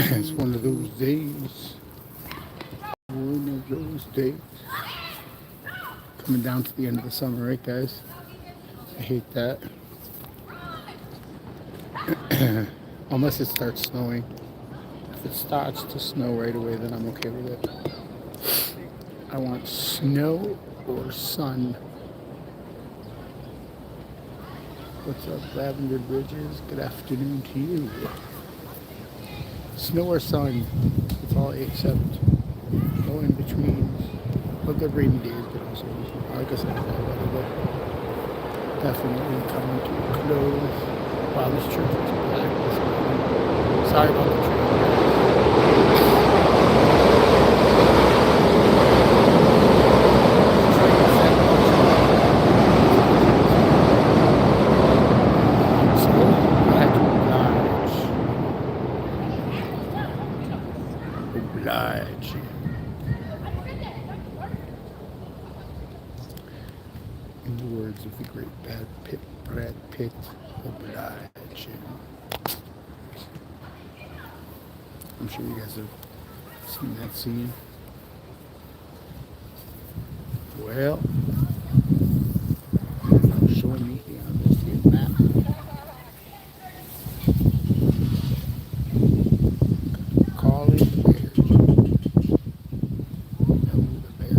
It's one of those days. One of those days. Coming down to the end of the summer, right, guys? I hate that. Unless it starts snowing. If it starts to snow right away, then I'm okay with it. I want snow or sun. What's up, Lavender Bridges? Good afternoon to you. Snow or sun, it's all I accept. No in betweens. Well, good rainy days, but also, like I said, definitely coming to a close. Wow, this church is packed this morning. Sorry about the train. Oblige. In the words of the great Brad Pitt, oblige. I'm sure you guys have seen that scene. Well, showing me here on this here map. Calling the bears. No, the bear.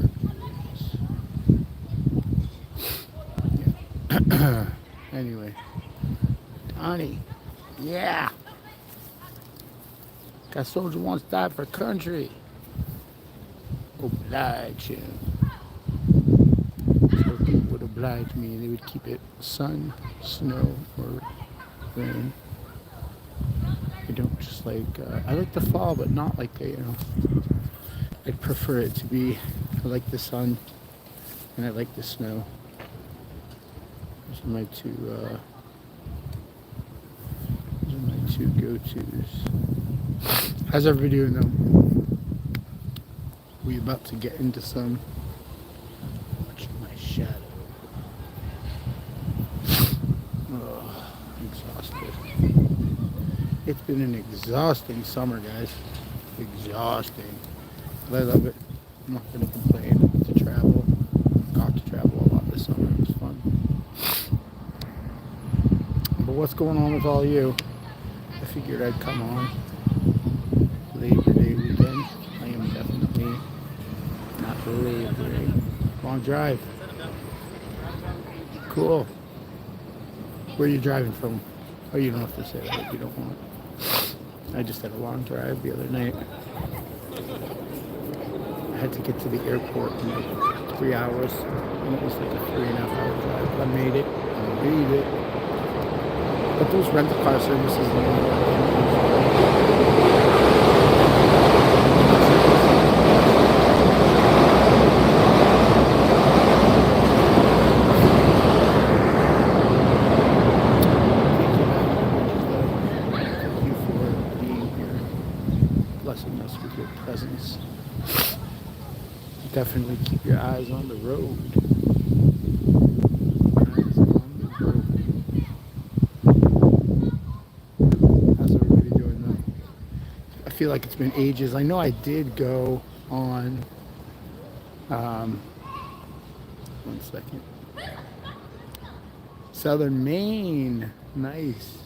Yeah. Anyway, Donnie. Yeah. Got soldier wants died for country. Oblige him. So people would oblige me and they would keep it sun, snow, or rain. I don't just like, I like the fall, but not like the, I'd prefer it to be, I like the sun and I like the snow. Those are my two go-tos. How's everybody doing though? We about to get into some. Watching my shadow. Oh, I'm exhausted. It's been an exhausting summer, guys. Exhausting. But I love it. I'm not gonna complain. To travel. Got to travel a lot this summer. It was fun. But what's going on with all you? I figured I'd come on Labor Day weekend. I am definitely not Labor Day. Long drive. Cool. Where are you driving from? Oh, you don't have to say that if you don't want. I just had a long drive the other night. I had to get to the airport in like 3 hours, and it was like a 3.5 hour drive. But I made it. I made it. But those rental car services, blessing us with your presence. Definitely keep your eyes on the road. Eyes on the road. How's everybody doing though? I feel like it's been ages. I know I did go on, one second. Southern Maine. Nice.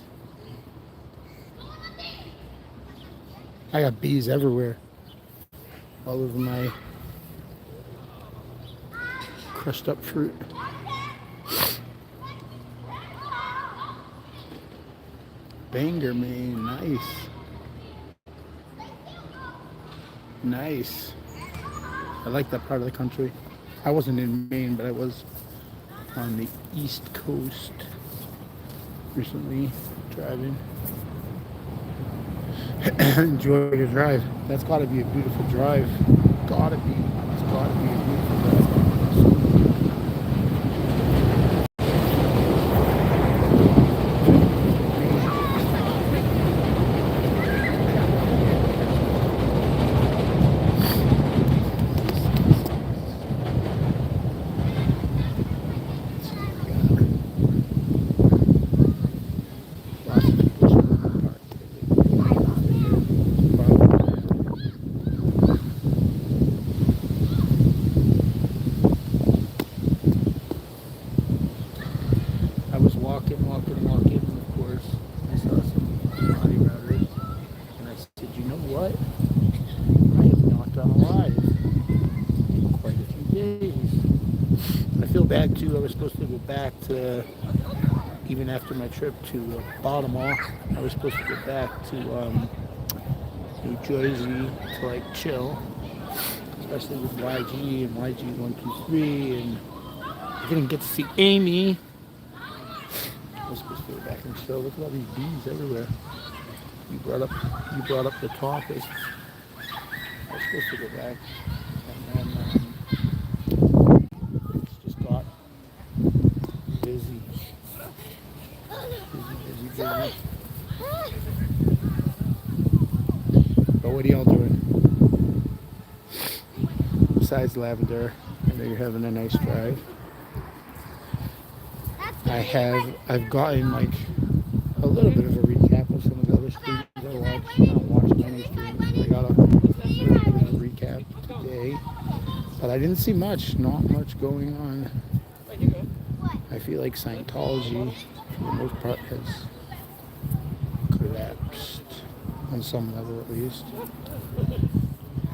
I got bees everywhere. All over my crushed up fruit. Bangor, Maine. Nice. Nice. I like that part of the country. I wasn't in Maine, but I was on the East Coast recently driving. Enjoy your drive. That's got to be a beautiful drive. Gotta be. It's gotta be a beautiful drive. Lots of people showing up in the park. back to, I was supposed to go back to, even after my trip to Baltimore, I was supposed to go back to New Jersey to like chill, especially with YG and YG 123, and I didn't get to see Amy. I was supposed to go back and chill. Look at all these bees everywhere. You brought up the topic. I was supposed to go back, and then it's just got busy. But what are y'all doing? Besides lavender, I know you're having a nice drive. I've gotten like a little bit of a recap of some of the other streams I watched. I don't watch many streams, but I got a little bit of a recap today. But I didn't see much, not much going on. I feel like Scientology, for the most part, has collapsed on some level at least.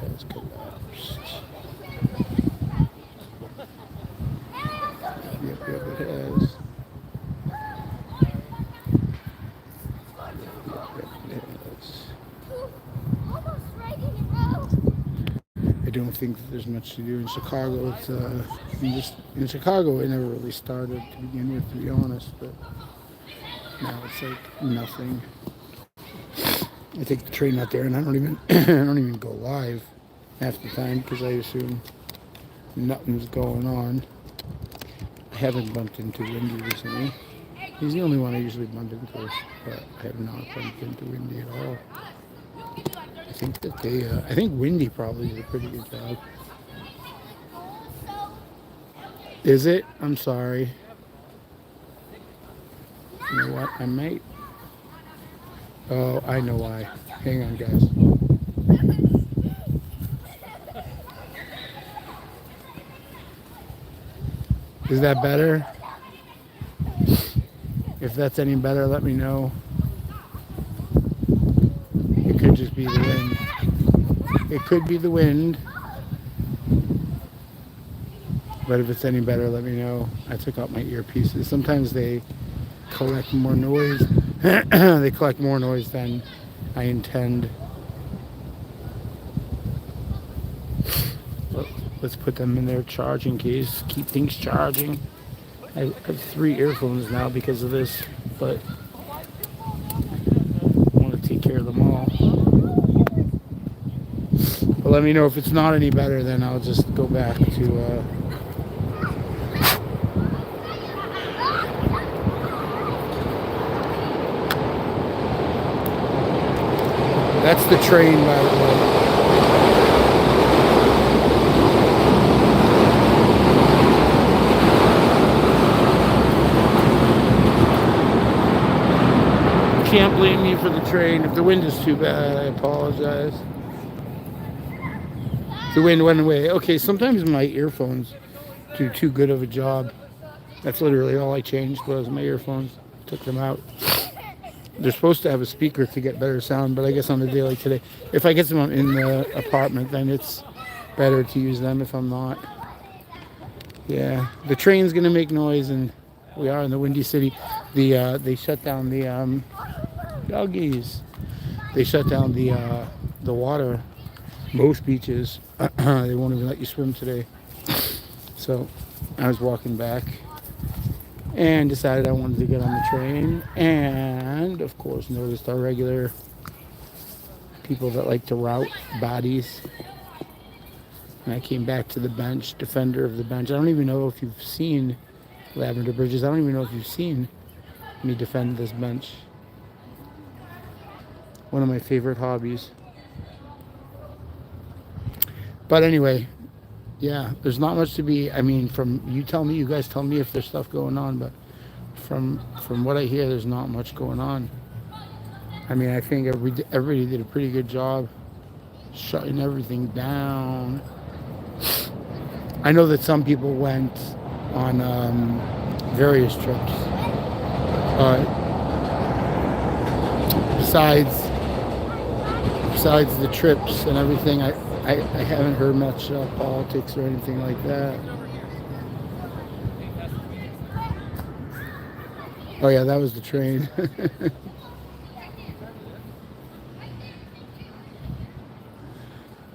Has collapsed. Yep, it has. I don't think that there's much to do in Chicago. It's in Chicago it never really started to begin with, to be honest, but now it's like nothing. I take the train out there and I don't even go live half the time because I assume nothing's going on. I haven't bumped into Windy recently. He's the only one I usually bump into, but I have not bumped into Windy at all. I think that I think Windy probably did a pretty good job. Is it? I'm sorry. You know what? I might. Oh, I know why. Hang on, guys. Is that better? If that's any better, let me know. It could just be the wind. It could be the wind. But if it's any better, let me know. I took out my earpieces. Sometimes they collect more noise. They collect more noise than I intend. Let's put them in their charging case. Keep things charging. I have 3 earphones now because of this, but I want to take care of them all. But let me know if it's not any better, then I'll just go back to that's the train, by the way. Can't blame me for the train. If the wind is too bad, I apologize. The wind went away. Okay, sometimes my earphones do too good of a job. That's literally all I changed was my earphones. Took them out. They're supposed to have a speaker to get better sound, but I guess on a day like today, if I get them in the apartment, then it's better to use them. If I'm not, yeah, the train's gonna make noise, and we are in the Windy City. They shut down the doggies. They shut down the water. Most beaches, they won't even let you swim today. So I was walking back and decided I wanted to get on the train, and of course noticed our regular people that like to route bodies. And I came back to the bench, defender of the bench. I don't even know if you've seen Lavender Bridges. I don't even know if you've seen me defend this bench. One of my favorite hobbies. But anyway, yeah, there's not much to be, I mean, you guys tell me if there's stuff going on, but from what I hear, there's not much going on. I mean, I think everybody did a pretty good job shutting everything down. I know that some people went on various trips. Besides the trips and everything, I haven't heard much politics or anything like that. Oh yeah, that was the train.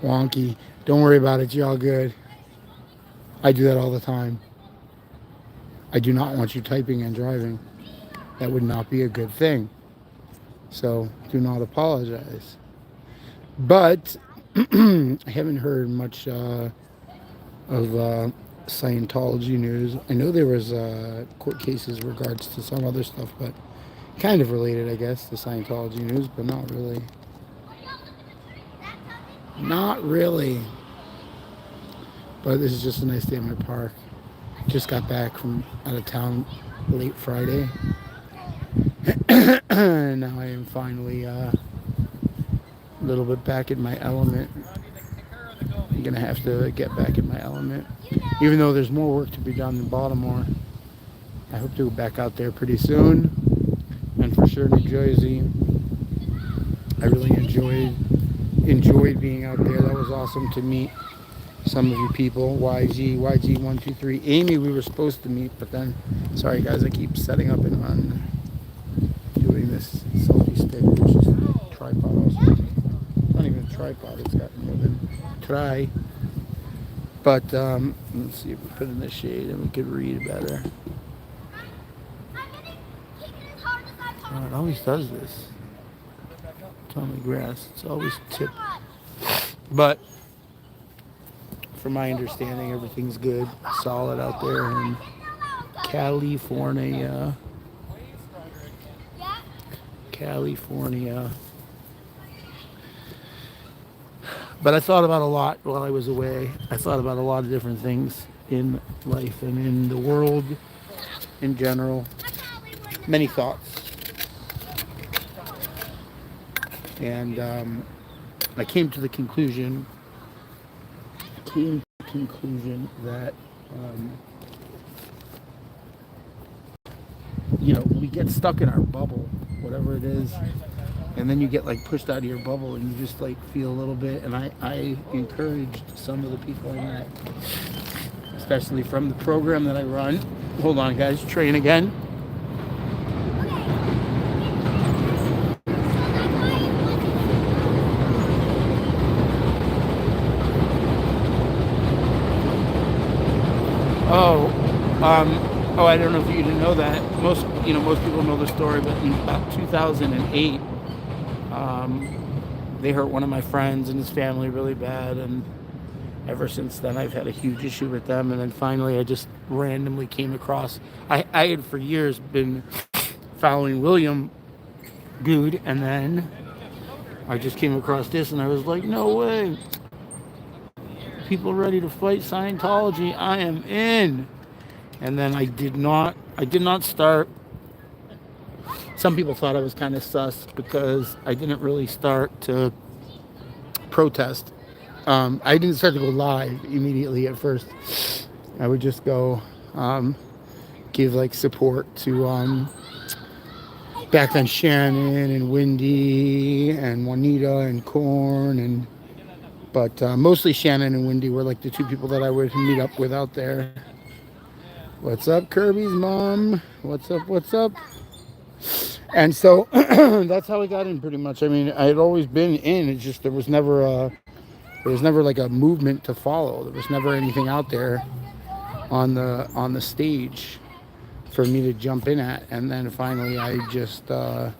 Wonky. Don't worry about it. You're all good. I do that all the time. I do not want you typing and driving. That would not be a good thing. So do not apologize. But I haven't heard much of Scientology news. I know there was court cases regards to some other stuff, but kind of related, I guess, to Scientology news, but not really. Not really. But this is just a nice day in my park. Just got back from out of town late Friday. And now I am finally a little bit back in my element. I'm going to have to get back in my element. Even though there's more work to be done in Baltimore. I hope to go back out there pretty soon. And for sure New Jersey. I really enjoyed being out there. That was awesome to meet some of you people. YG123. Amy, we were supposed to meet, but then, sorry guys, I keep setting up and doing this selfie stick, which is a tripod also. It's not even a tripod, it's got more than try. But let's see if we put it in the shade and we could read better. Oh, it always does this. Tommy grass. It's always tipped. But from my understanding, everything's good, solid out there in California. But I thought about a lot while I was away. I thought about a lot of different things in life and in the world in general. Many thoughts. And I came to the conclusion that we get stuck in our bubble, whatever it is, and then you get like pushed out of your bubble and you just like feel a little bit. And I encouraged some of the people I met, especially from the program that I run. Hold on guys, train again. I don't know if you didn't know that. Most people know the story, but in about 2008, they hurt one of my friends and his family really bad, and ever since then I've had a huge issue with them. And then finally I just randomly came across, I had for years been following William Dude, and then I just came across this and I was like, no way. People ready to fight Scientology, I am in. And then I did not start. Some people thought I was kind of sus because I didn't really start to protest. I didn't start to go live immediately at first. I would just go give like support to back then Shannon and Wendy and Juanita and Korn but mostly Shannon and Wendy were like the two people that I would meet up with out there. What's up, Kirby's mom? What's up? And so that's how I got in pretty much. I mean, I had always been in. It's just there was never like a movement to follow. There was never anything out there on the stage for me to jump in at. And then finally I just heard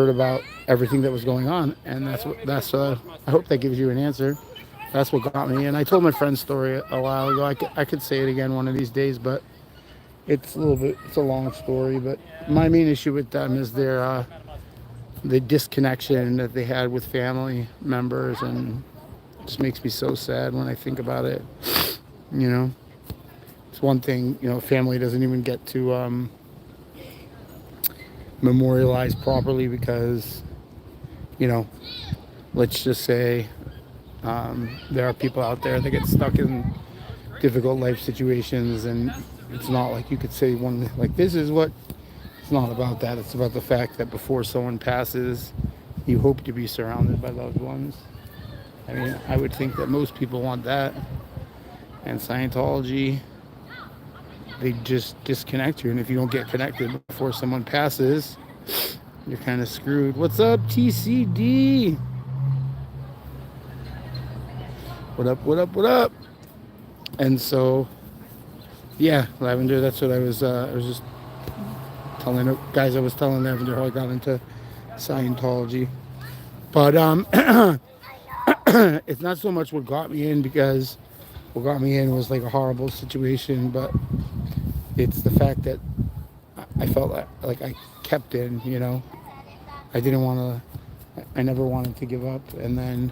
about everything that was going on, and I hope that gives you an answer. That's what got me. And I told my friend's story a while ago. I could say it again one of these days, but it's a long story. But my main issue with them is the disconnection that they had with family members, and it just makes me so sad when I think about it. It's one thing, family doesn't even get to memorialize properly because, let's just say there are people out there that get stuck in difficult life situations, and it's not like you could say it's not about that. It's about the fact that before someone passes, you hope to be surrounded by loved ones. I mean, I would think that most people want that, and Scientology they just disconnect you, and if you don't get connected before someone passes, you're kind of screwed. What's up, TCD? What up? What up? What up? And so, yeah, Lavender. That's what I was. I was just telling guys. I was telling Lavender how I got into Scientology, but it's not so much what got me in, because what got me in was like a horrible situation, but it's the fact that I felt like I kept in. I didn't want to. I never wanted to give up, and then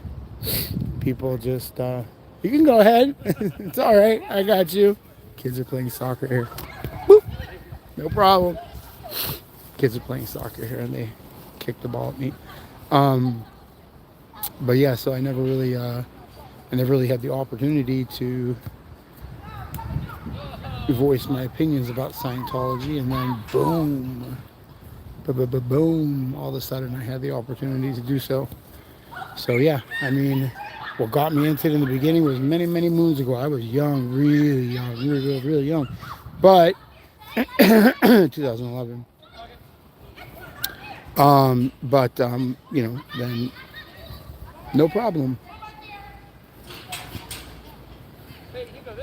people just. You can go ahead. It's all right. I got you. Kids are playing soccer here. Boop. No problem. Kids are playing soccer here, and they kicked the ball at me. But yeah, so I never really had the opportunity to voice my opinions about Scientology, and then boom, boom, all of a sudden I had the opportunity to do so. So yeah, I mean, what got me into it in the beginning was many, many moons ago. I was young, really young, really young. But 2011. Then no problem.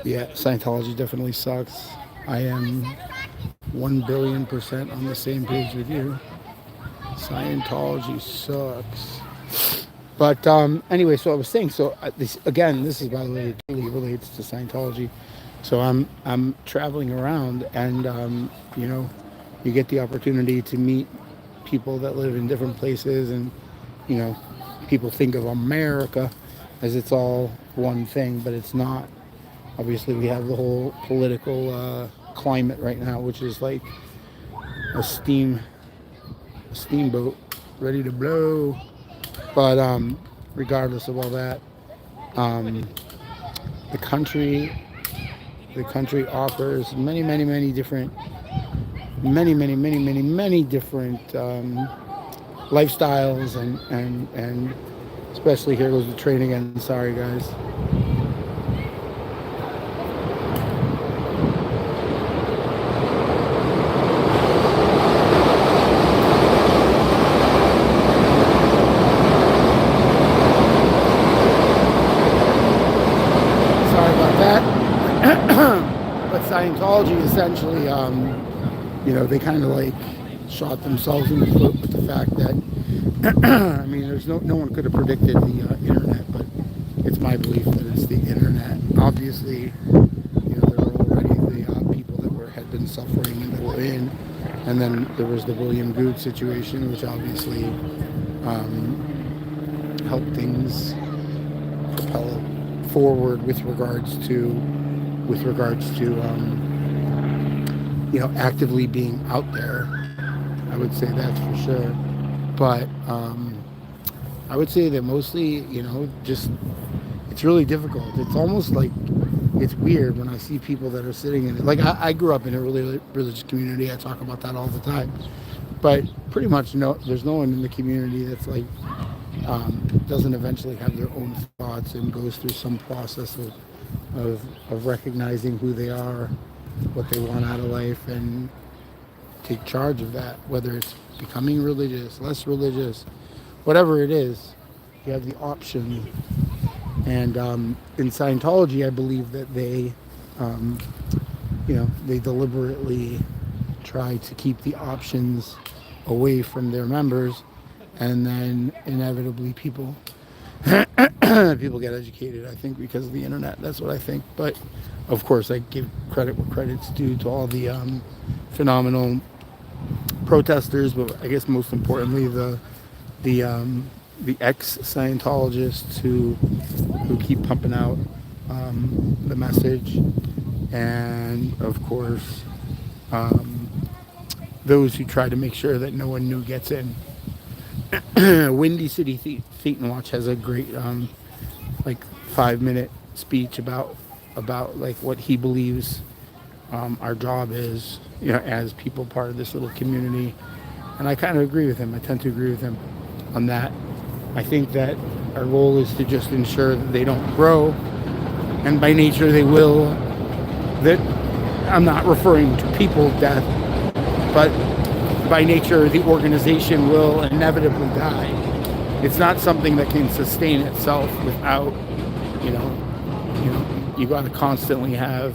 Yeah, Scientology definitely sucks. I am 1,000,000,000% on the same page with you. Scientology sucks. But anyway, so I was saying, so this is, by the way, totally relates to Scientology. So I'm traveling around, and you get the opportunity to meet people that live in different places, and people think of America as it's all one thing, but it's not. Obviously, we have the whole political climate right now, which is like a steamboat ready to blow. But regardless of all that, the country offers many different lifestyles, and especially, here goes the train again. Sorry, guys. Scientology essentially, they kind of like shot themselves in the foot with the fact that, I mean, there's no one could have predicted the internet, but it's my belief that it's the internet. Obviously, there were already the people that had been suffering and that were in, and then there was the William Good situation, which obviously helped things propel forward with regards to actively being out there. I would say that's for sure. But I would say that mostly, just it's really difficult. It's almost like it's weird when I see people that are sitting in it. Like I grew up in a really religious community. I talk about that all the time. But pretty much there's no one in the community that's like doesn't eventually have their own thoughts and goes through some process of recognizing who they are, what they want out of life, and take charge of that, whether it's becoming religious, less religious, whatever it is, you have the option. And in Scientology, I believe that they deliberately try to keep the options away from their members, and then inevitably people get educated, I think, because of the internet. That's what I think. But of course, I give credit where credit's due to all the phenomenal protesters, but I guess most importantly the ex-Scientologists who keep pumping out the message, and of course those who try to make sure that no one new gets in. Windy City Thetan Watch has a great 5-minute speech about like what he believes our job is, as people part of this little community, and I kind of agree with him. I tend to agree with him on that. I think that our goal is to just ensure that they don't grow, and by nature they will. That I'm not referring to people death, but by nature, the organization will inevitably die. It's not something that can sustain itself without, you know, you got to constantly have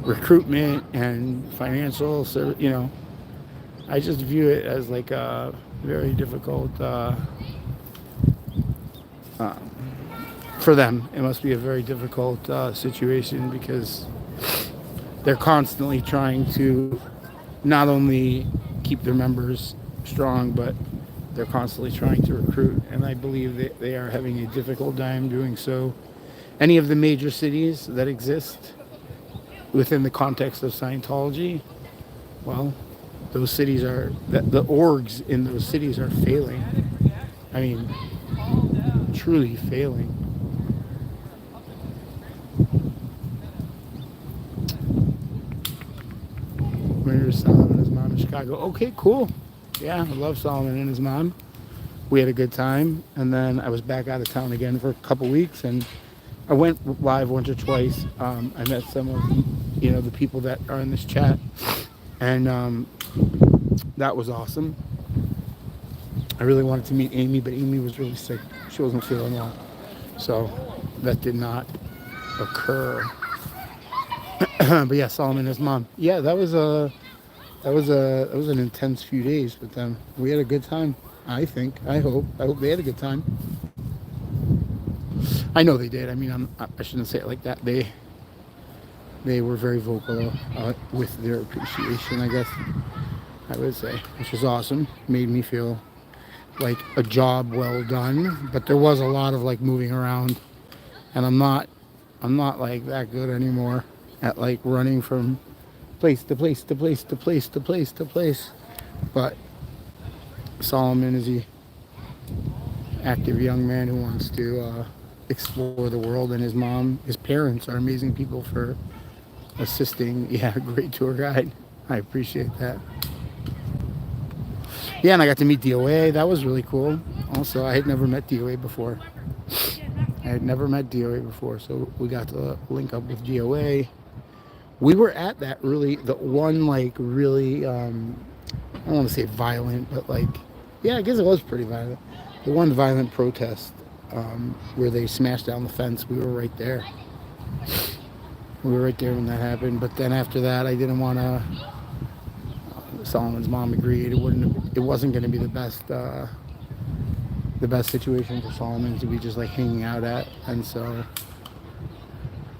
recruitment and financial, you know. I just view it as like a very difficult, for them, it must be a very difficult situation because they're constantly trying to not only keep their members strong, but they're constantly trying to recruit. And I believe that they are having a difficult time doing so. Any of the major cities that exist within the context of Scientology, well, those cities are, the orgs in those cities are failing. I mean, truly failing. Here's Solomon and his mom in Chicago. Okay, cool. Yeah, I love Solomon and his mom. We had a good time, and then I was back out of town again for a couple weeks, and I went live once or twice. I met some of, you know, the people that are in this chat, and that was awesome. I really wanted to meet Amy, but Amy was really sick. She wasn't feeling well, so that did not occur. But yeah, Solomon and his mom. Yeah, that was an intense few days with them. We had a good time. I think. I hope they had a good time. I know they did. I mean, I shouldn't say it like that. They were very vocal with their appreciation, I guess I would say, which was awesome. Made me feel like a job well done. But there was a lot of like moving around, and I'm not like that good anymore at like running from place to place to place to place to place to place. But Solomon is a active young man who wants to explore the world, and his parents are amazing people for assisting. Yeah, great tour guide. I appreciate that. Yeah, and I got to meet DOA. That was really cool. Also, I had never met DOA before. So we got to link up with DOA. We were at that the one like really, I don't want to say violent, but like, yeah, I guess it was pretty violent. The one violent protest where they smashed down the fence, we were right there. We were right there when that happened. But then after that, I didn't want to. Solomon's mom agreed it wasn't going to be the best situation for Solomon to be just like hanging out at, and so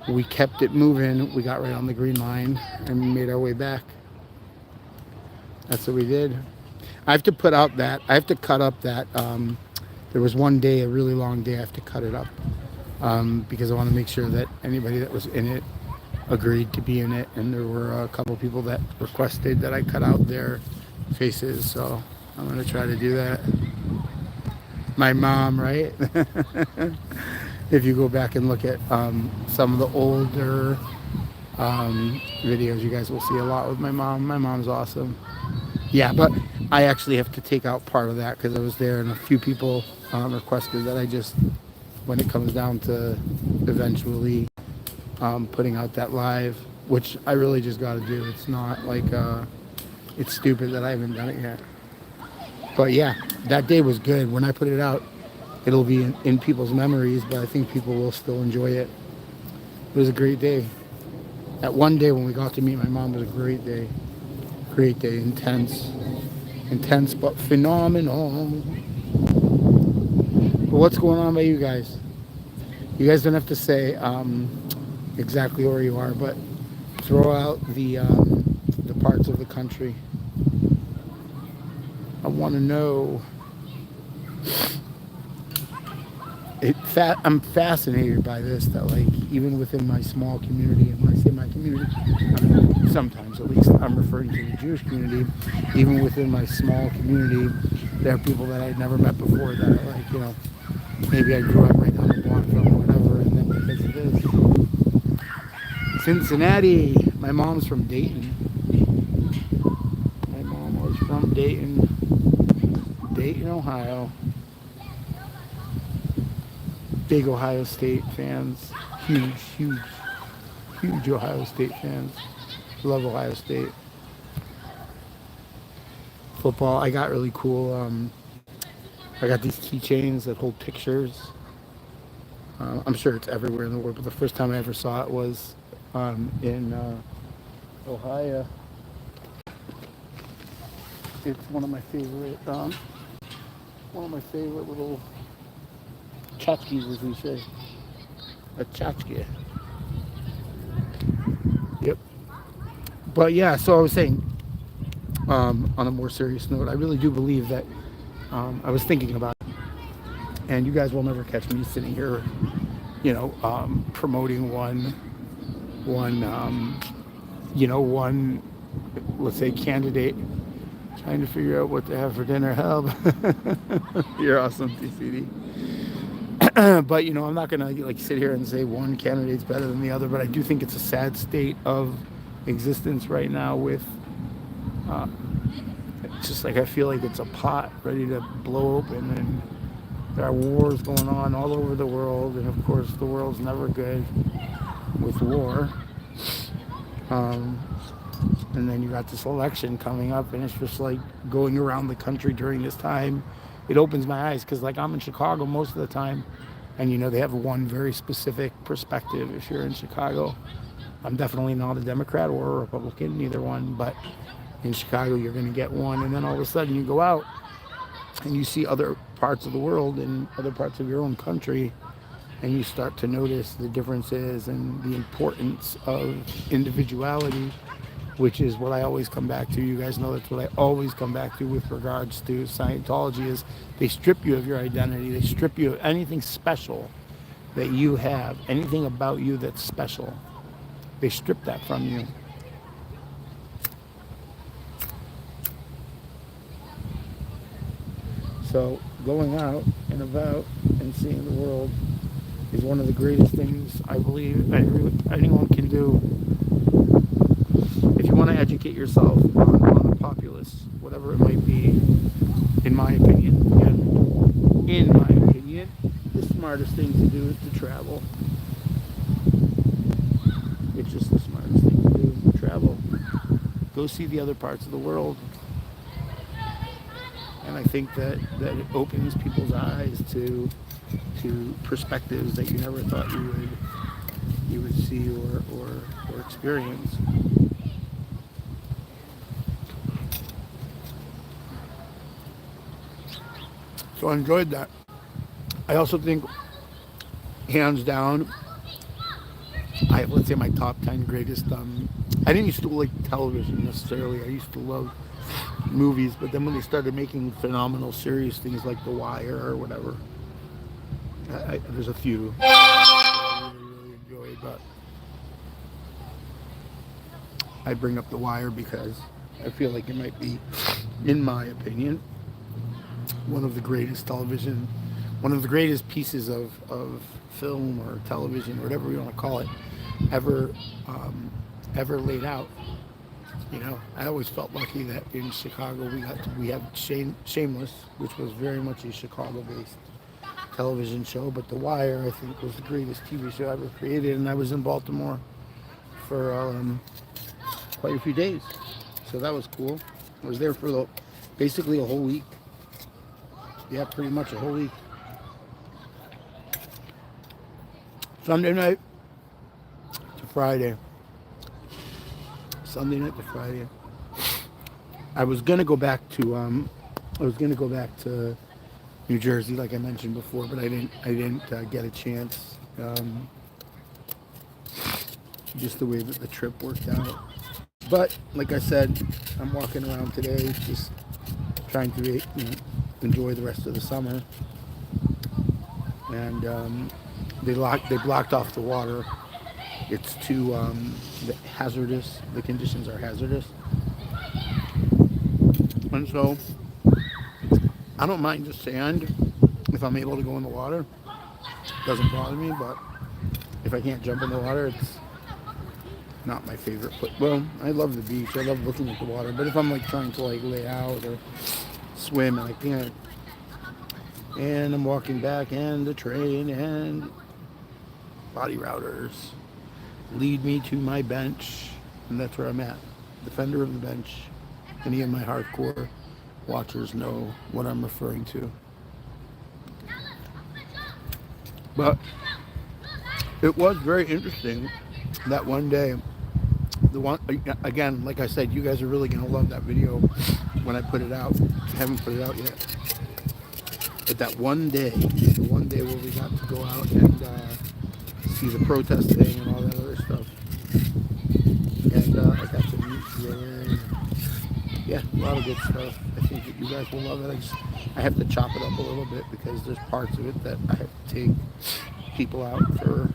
we kept it moving. We got right on the green line and made our way back. That's what we did. I have to cut up that. There was one day, a really long day. I have to cut it up because I want to make sure that anybody that was in it agreed to be in it, and there were a couple people that requested that I cut out their faces, so I'm going to try to do that. My mom, right? If you go back and look at some of the older videos, you guys will see a lot with my mom. My mom's awesome. Yeah, but I actually have to take out part of that because I was there and a few people requested that I just, when it comes down to eventually putting out that live, which I really just got to do. It's not like, it's stupid that I haven't done it yet. But yeah, that day was good. When I put it out, it'll be in people's memories, but I think people will still enjoy it. It was a great day. That one day when we got to meet my mom was a great day. Great day, intense but phenomenal. But what's going on by you guys? You guys don't have to say exactly where you are, but throw out the parts of the country. I want to know. I'm fascinated by this, that like even within my small community, and when I say my community, sometimes at least I'm referring to the Jewish community, even within my small community, there are people that I'd never met before that are like, you know, maybe I grew up right down the block from or whatever, and then because of this. Cincinnati. My mom's from Dayton. My mom was from Dayton, Ohio. Big Ohio State fans. Huge Ohio State fans. Love Ohio State. Football, I got really cool. I got these keychains that hold pictures. I'm sure it's everywhere in the world, but the first time I ever saw it was in Ohio. It's one of my favorite little tchotchkes, as we say. A tchotchke. Yep. But yeah, so I was saying, on a more serious note, I really do believe that I was thinking about it, and you guys will never catch me sitting here, promoting one, let's say, candidate, trying to figure out what to have for dinner. Help. You're awesome, TCD. But I'm not gonna like sit here and say one candidate's better than the other. But I do think it's a sad state of existence right now. With it's just like I feel like it's a pot ready to blow open, and there are wars going on all over the world, and of course the world's never good with war. And then you got this election coming up, and it's just like going around the country during this time. It opens my eyes because, like, I'm in Chicago most of the time, and they have one very specific perspective. If you're in Chicago, I'm definitely not a Democrat or a Republican, neither one. But in Chicago, you're going to get one, and then all of a sudden you go out and you see other parts of the world and other parts of your own country, and you start to notice the differences and the importance of individuality, which is what I always come back to. You guys know that's what I always come back to with regards to Scientology, is they strip you of your identity. They strip you of anything special that you have, anything about you that's special. They strip that from you. So going out and about and seeing the world is one of the greatest things I believe anyone can do. If you want to educate yourself on the populace, whatever it might be, in my opinion, the smartest thing to do is to travel. It's just the smartest thing to do is to travel. Go see the other parts of the world. And I think that it opens people's eyes to perspectives that you never thought you would see or experience. So I enjoyed that. I also think, hands down, I have, let's say, my top 10 greatest. I didn't used to like television necessarily. I used to love movies, but then when they started making phenomenal series, things like The Wire or whatever, there's a few I really enjoy, but I bring up The Wire because I feel like it might be, in my opinion, one of the greatest pieces of film or television or whatever you want to call it ever laid out. I always felt lucky that in Chicago we had Shameless, which was very much a Chicago-based television show, but The Wire, I think, was the greatest TV show ever created, and I was in Baltimore for quite a few days, so that was cool. I was there for basically a whole week. Yeah, pretty much a whole week. Sunday night to Friday. I was gonna go back to New Jersey, like I mentioned before, but I didn't get a chance. Just the way that the trip worked out. But like I said, I'm walking around today, just trying to enjoy the rest of the summer. And they blocked off the water. It's too hazardous. The conditions are hazardous. And so I don't mind the sand if I'm able to go in the water. It doesn't bother me, but if I can't jump in the water, it's not my favorite. Well, I love the beach. I love looking at the water. But if I'm like trying to like lay out or swim and I can't, and I'm walking back and the train and body routers lead me to my bench And that's where I'm at. Defender of the bench. Any of my hardcore watchers know what I'm referring to. But it was very interesting that one day, the one again, like I said, you guys are really gonna love that video when I put it out. I haven't put it out yet. But that one day, the one day where we got to go out and see the protesting and all that other stuff, and I got to meet Jan. Yeah, a lot of good stuff. I think that you guys will love it. I have to chop it up a little bit because there's parts of it that I have to take people out for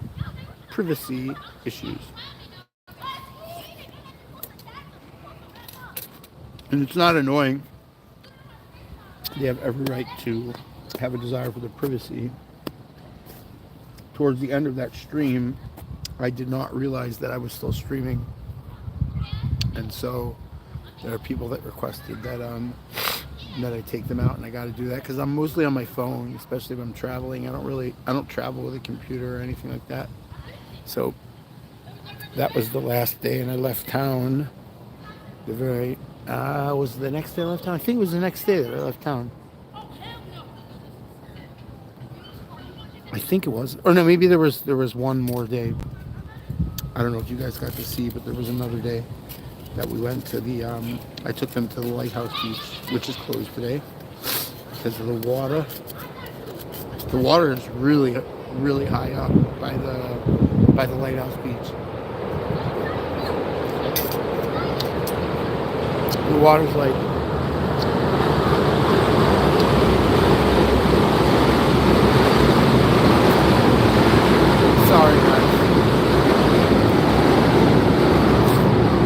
privacy issues. And it's not annoying. They have every right to have a desire for the privacy. Towards the end of that stream, I did not realize that I was still streaming. And so there are people that requested that I take them out, and I got to do that because I'm mostly on my phone, especially if I'm traveling. I don't travel with a computer or anything like that. So that was the last day, and I left town. Was the next day I left town? I think it was the next day that I left town. I think it was, or no, maybe there was one more day. I don't know if you guys got to see, but there was another day that we went to the. I took them to the Lighthouse Beach, which is closed today because of the water. The water is really, really high up by the Lighthouse Beach. The water's like sorry guys.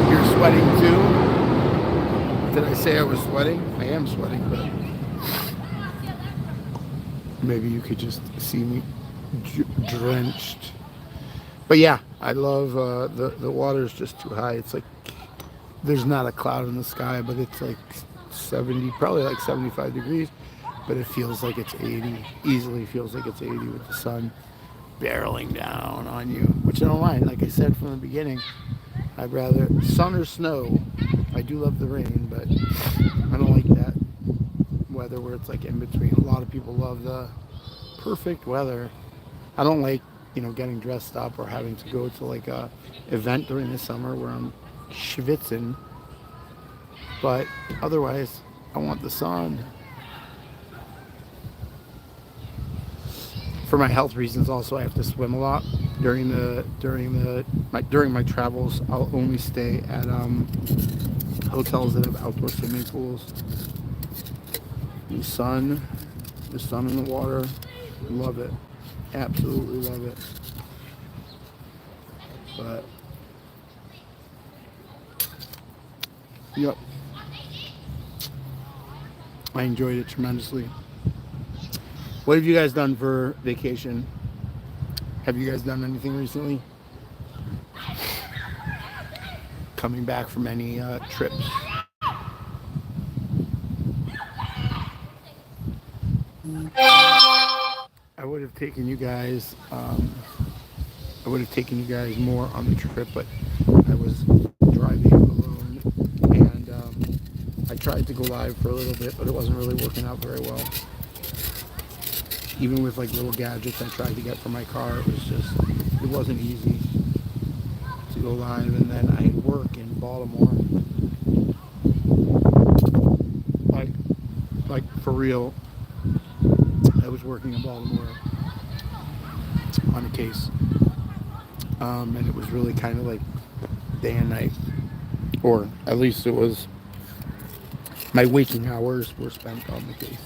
You're sweating too? Did I say I was sweating? I am sweating, but maybe you could just see me drenched. But yeah, I love the water is just too high. It's like there's not a cloud in the sky, but it's like 70, probably like 75 degrees, but it feels like it's 80. Easily feels like it's 80 with the sun barreling down on you, which I don't mind. Like I said from the beginning, I'd rather sun or snow. I do love the rain, but I don't like that weather where it's like in between. A lot of people love the perfect weather. I don't like, getting dressed up or having to go to like a event during the summer where I'm schwitzing, but otherwise I want the sun. For my health reasons also, I have to swim a lot during my travels. I'll only stay at hotels that have outdoor swimming pools. The sun in the water, love it, absolutely love it. But yep, I enjoyed it tremendously. What have you guys done for vacation? Have you guys done anything recently? Coming back from any trips? I would have taken you guys. I would have taken you guys more on the trip, but I was driving alone, and I tried to go live for a little bit, but it wasn't really working out very well. Even with like little gadgets I tried to get for my car, it wasn't easy to go live. And then I had work in Baltimore, like for real. I was working in Baltimore on a case, and it was really kind of like day and night, or at least it was. My waking hours were spent on the case.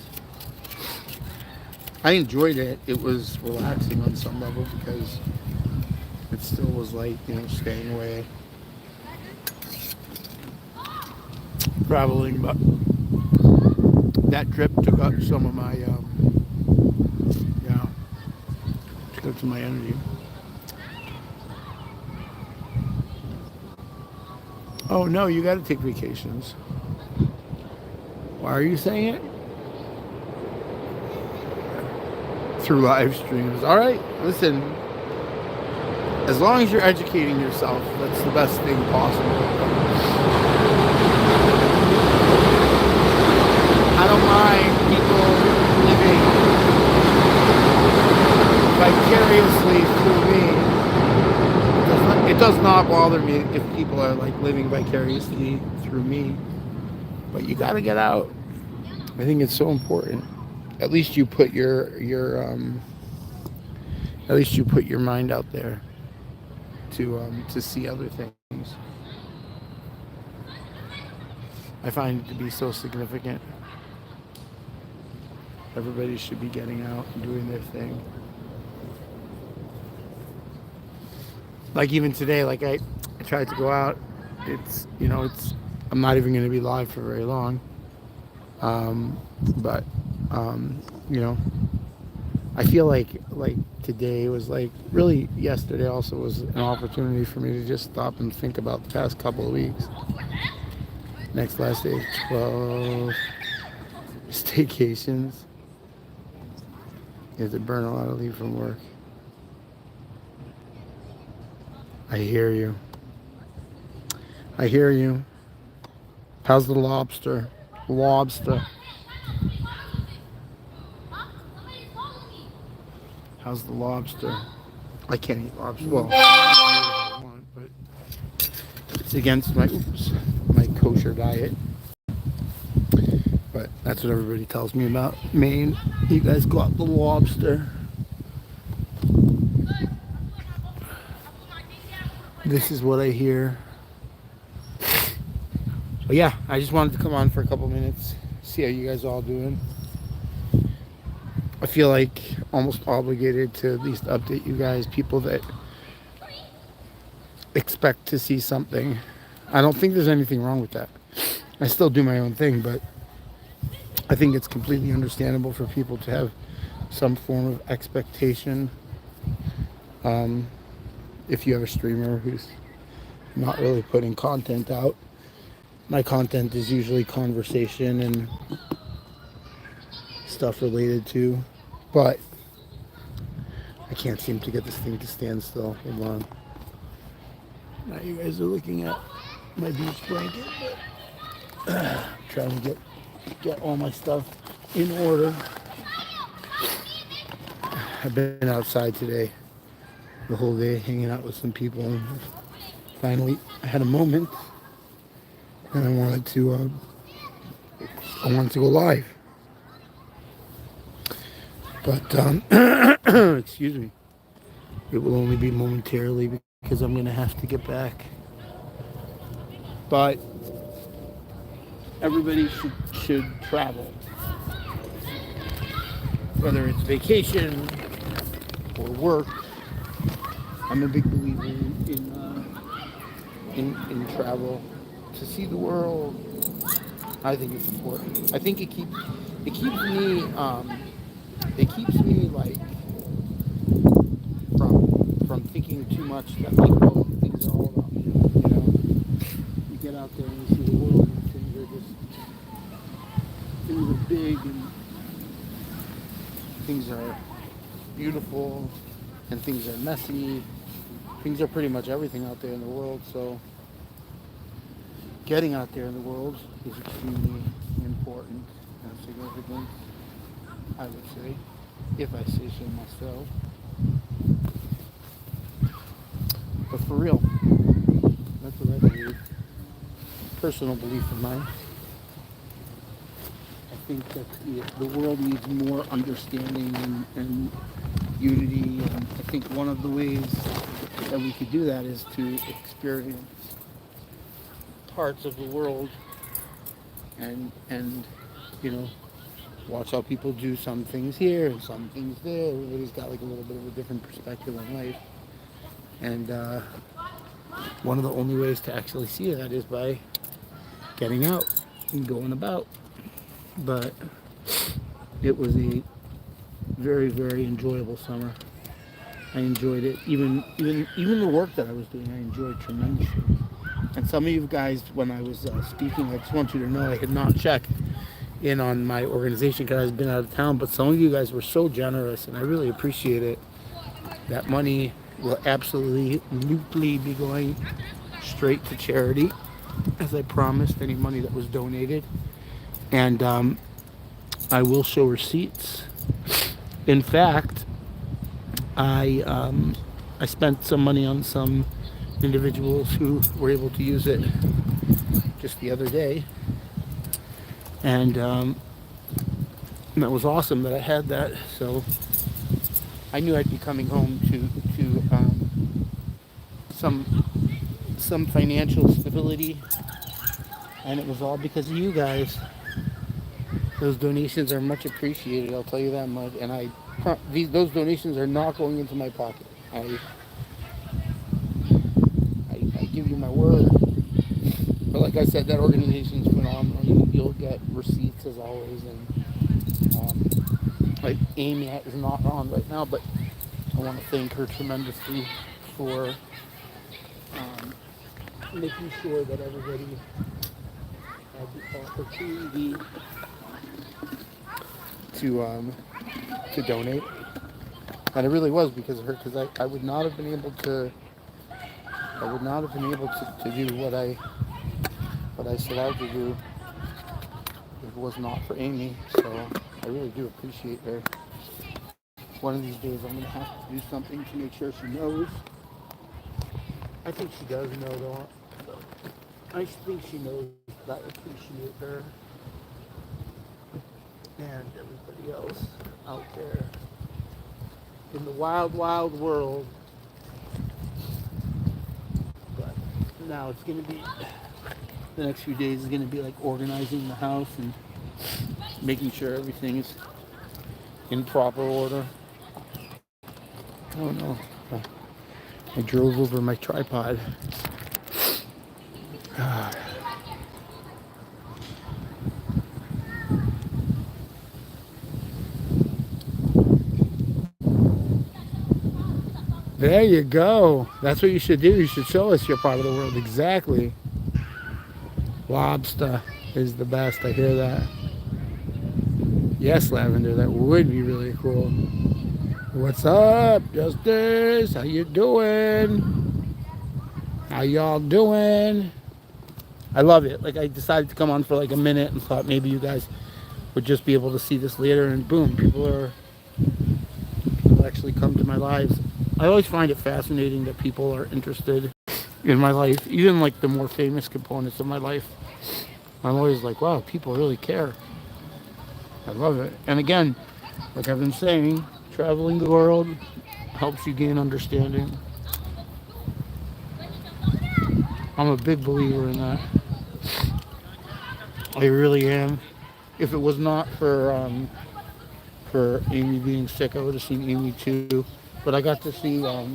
I enjoyed it. It was relaxing on some level because it still was like, staying away, traveling. But that trip took up some of my, took up some of my energy. Oh no, you got to take vacations. Why are you saying it? Through live streams. All right, listen. As long as you're educating yourself, that's the best thing possible. I don't mind people living vicariously through me. It does not bother me if people are like living vicariously through me. But you gotta get out. I think it's so important. At least you put at least you put your mind out there to see other things. I find it to be so significant. Everybody should be getting out and doing their thing. Like even today, like I tried to go out. It's I'm not even going to be live for very long. But you know, I feel like today was like really yesterday also was an opportunity for me to just stop and think about the past couple of weeks. Last day, 12 staycations. You have to burn a lot of leave from work. I hear you. I hear you. How's the lobster? Lobster. How's the lobster? I can't eat lobster. Well, I want, but it's against my kosher diet. But that's what everybody tells me about Maine. You guys got the lobster. This is what I hear. So yeah, I just wanted to come on for a couple minutes, see how you guys all doing. I feel like almost obligated to at least update you guys, people that expect to see something. I don't think there's anything wrong with that. I still do my own thing, but I think it's completely understandable for people to have some form of expectation. If you have a streamer who's not really putting content out, my content is usually conversation and stuff related to, but I can't seem to get this thing to stand still. Hold on. Now you guys are looking at my beach blanket. Trying to get all my stuff in order. I've been outside today the whole day hanging out with some people, and finally I had a moment and I wanted to go live, but excuse me, it will only be momentarily because I'm gonna have to get back. But everybody should travel, whether it's vacation or work. I'm a big believer in travel to see the world. I think it's important. I think it keeps me like from thinking too much that like things are all about me. You know, you get out there and you see the world, and things are big and things are beautiful and things are messy. Things are pretty much everything out there in the world, so getting out there in the world is extremely important and significant, I would say, if I say so myself. But for real, that's what I believe. Personal belief of mine. I think that the world needs more understanding and unity, and I think one of the ways that we could do that is to experience parts of the world and watch how people do some things here and some things there. Everybody's got like a little bit of a different perspective on life, and one of the only ways to actually see that is by getting out and going about. But it was a very, very enjoyable summer. I enjoyed it. Even the work that I was doing, I enjoyed tremendously. And some of you guys, when I was speaking, I just want you to know I had not checked in on my organization because I've been out of town. But some of you guys were so generous, and I really appreciate it. That money will absolutely be going straight to charity, as I promised. Any money that was donated, and I will show receipts. In fact, I spent some money on some individuals who were able to use it just the other day, and that was awesome that I had that. So I knew I'd be coming home to some financial stability, and it was all because of you guys. Those donations are much appreciated. I'll tell you that much. And those donations are not going into my pocket. I give you my word. But like I said, that organization is phenomenal. You'll get receipts as always, and like Amy is not on right now, but I want to thank her tremendously for making sure that everybody had the opportunity to donate, and it really was because of her. Because I would not have been able to do what I set out to do if it was not for Amy. So I really do appreciate her. One of these days I'm gonna have to do something to make sure she knows. I think she does know though. I think she knows that I appreciate her and everybody else out there in the wild, wild world. But now it's gonna be, the next few days is gonna be like organizing the house and making sure everything is in proper order. Oh no, I drove over my tripod. There you go. That's what you should do. You should show us your part of the world. Exactly. Lobster is the best. I hear that. Yes, Lavender, that would be really cool. What's up, Justice? How you doing? How y'all doing? I love it. Like, I decided to come on for like a minute and thought maybe you guys would just be able to see this later, and boom, people actually come to my lives. I always find it fascinating that people are interested in my life, even like the more famous components of my life. I'm always like, wow, people really care. I love it. And again, like I've been saying, traveling the world helps you gain understanding. I'm a big believer in that. I really am. If it was not for Amy being sick, I would have seen Amy too. But I got to see let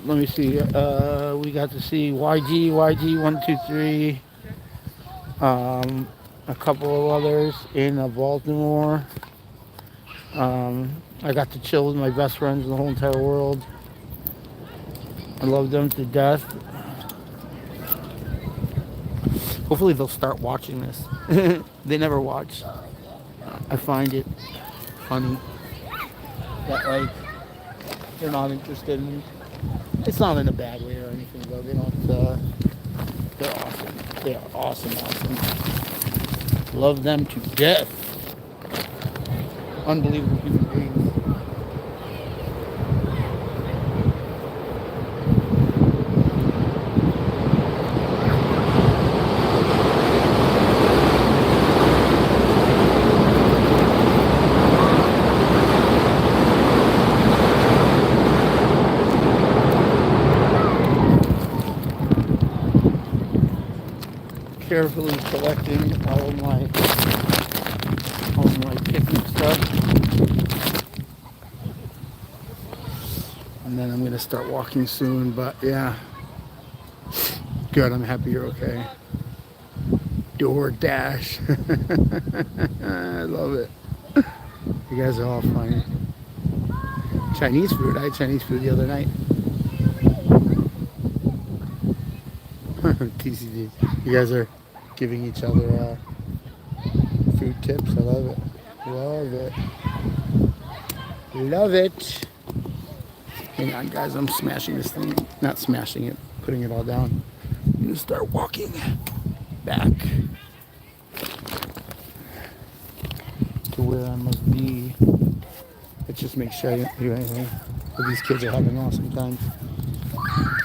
me see. We got to see YG123, a couple of others in Baltimore. I got to chill with my best friends in the whole entire world. I love them to death. Hopefully they'll start watching this. They never watch. I find it funny that like they're not interested in. It's not in a bad way or anything though. They don't. They're awesome. They are awesome. Love them to death. Unbelievable human beings. Carefully collecting all of my picnic stuff, and then I'm gonna start walking soon. But yeah, good. I'm happy you're okay. DoorDash. I love it. You guys are all funny. Chinese food. I had Chinese food the other night. TCD. You guys are giving each other food tips. I love it. Love it. Love it. Hang on, guys. I'm smashing this thing. Not smashing it, putting it all down. I'm going to start walking back to where I must be. Let's just make sure I don't do anything. But these kids are having awesome times.